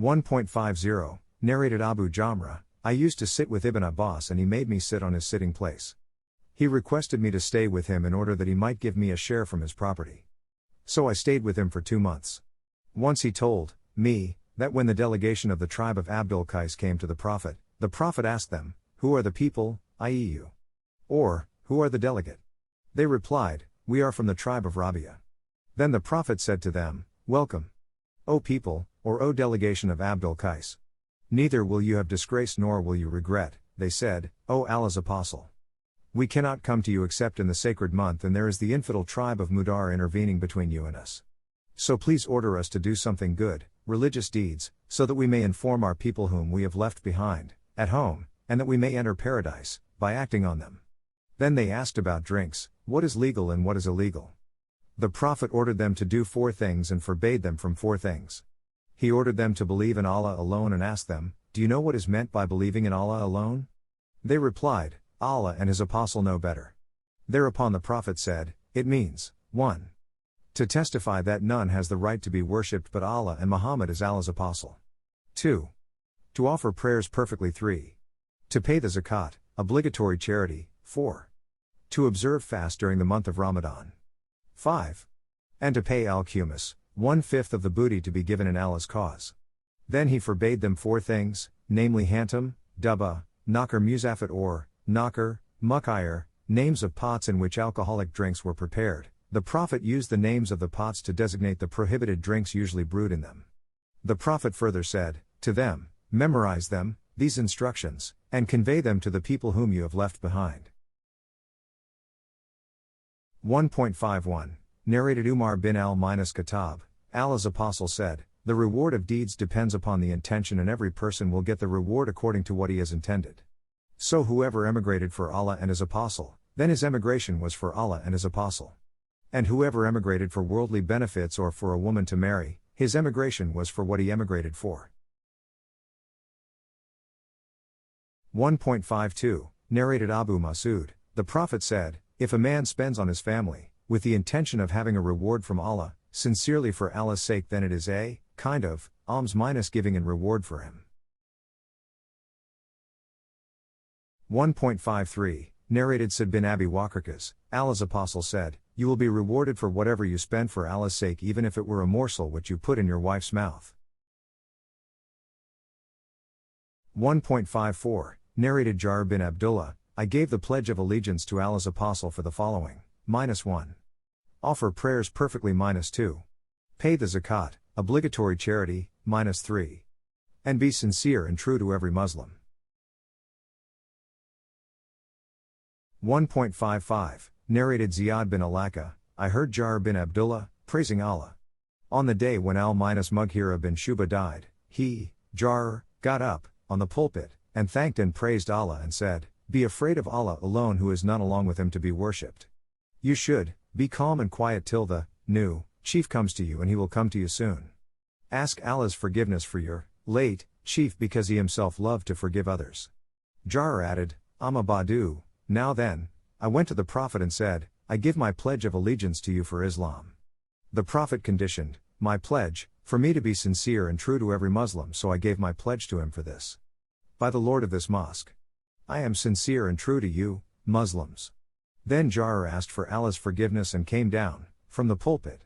1.50, narrated Abu Jamra, I used to sit with Ibn Abbas and he made me sit on his sitting place. He requested me to stay with him in order that he might give me a share from his property. So I stayed with him for 2 months. Once he told me that when the delegation of the tribe of Abdul Qais came to the Prophet asked them, "Who are the people, i.e. you? Or, who are the delegate?" They replied, "We are from the tribe of Rabia." Then the Prophet said to them, "Welcome, O people, or O delegation of Abdul Qais. Neither will you have disgrace nor will you regret." They said, "O Allah's Apostle, we cannot come to you except in the sacred month, and there is the infidel tribe of Mudar intervening between you and us. So please order us to do something good, religious deeds, so that we may inform our people whom we have left behind, at home, and that we may enter paradise, by acting on them." Then they asked about drinks, what is legal and what is illegal. The Prophet ordered them to do 4 things and forbade them from 4 things. He ordered them to believe in Allah alone and asked them, "Do you know what is meant by believing in Allah alone?" They replied, "Allah and His Apostle know better." Thereupon the Prophet said, "It means, 1. To testify that none has the right to be worshipped but Allah and Muhammad is Allah's Apostle. 2. To offer prayers perfectly. 3. To pay the zakat, obligatory charity. 4. To observe fast during the month of Ramadan. 5. And to pay al-Khumus, 1/5 of the booty to be given in Allah's cause." Then he forbade them 4 things, namely Hantam, Dubba, Nakar Muzafat or, Nakar, Mukayr, names of pots in which alcoholic drinks were prepared. The Prophet used the names of the pots to designate the prohibited drinks usually brewed in them. The Prophet further said, to them, "Memorize them, these instructions, and convey them to the people whom you have left behind." 1.51, narrated Umar bin al-Khattab, Allah's Apostle said, "The reward of deeds depends upon the intention and every person will get the reward according to what he has intended. So whoever emigrated for Allah and His Apostle, then his emigration was for Allah and His Apostle. And whoever emigrated for worldly benefits or for a woman to marry, his emigration was for what he emigrated for." 1.52, narrated Abu Masud, the Prophet said, "If a man spends on his family, with the intention of having a reward from Allah, sincerely for Allah's sake, then it is a kind of alms minus giving in reward for him." 1.53, narrated Sa'd bin Abi Waqqas, Allah's Apostle said, "You will be rewarded for whatever you spend for Allah's sake, even if it were a morsel which you put in your wife's mouth." 1.54, narrated Jabir bin Abdullah, I gave the pledge of allegiance to Allah's Apostle for the following, -1. Offer prayers perfectly, -2. Pay the zakat, obligatory charity, -3. And be sincere and true to every Muslim. 1.55, narrated Ziyad bin Alaka, I heard Jabir bin Abdullah, praising Allah. On the day when Al-Mughira bin Shuba died, he, Jabir, got up, on the pulpit, and thanked and praised Allah and said, "Be afraid of Allah alone, who is none along with Him to be worshipped. You should be calm and quiet till the new chief comes to you, and he will come to you soon. Ask Allah's forgiveness for your late chief, because he himself loved to forgive others." Jabir added, Amma Badu, now then, I went to the Prophet and said, "I give my pledge of allegiance to you for Islam." The Prophet conditioned my pledge for me to be sincere and true to every Muslim, so I gave my pledge to him for this. By the Lord of this mosque, I am sincere and true to you, Muslims. Then Jabir asked for Allah's forgiveness and came down from the pulpit.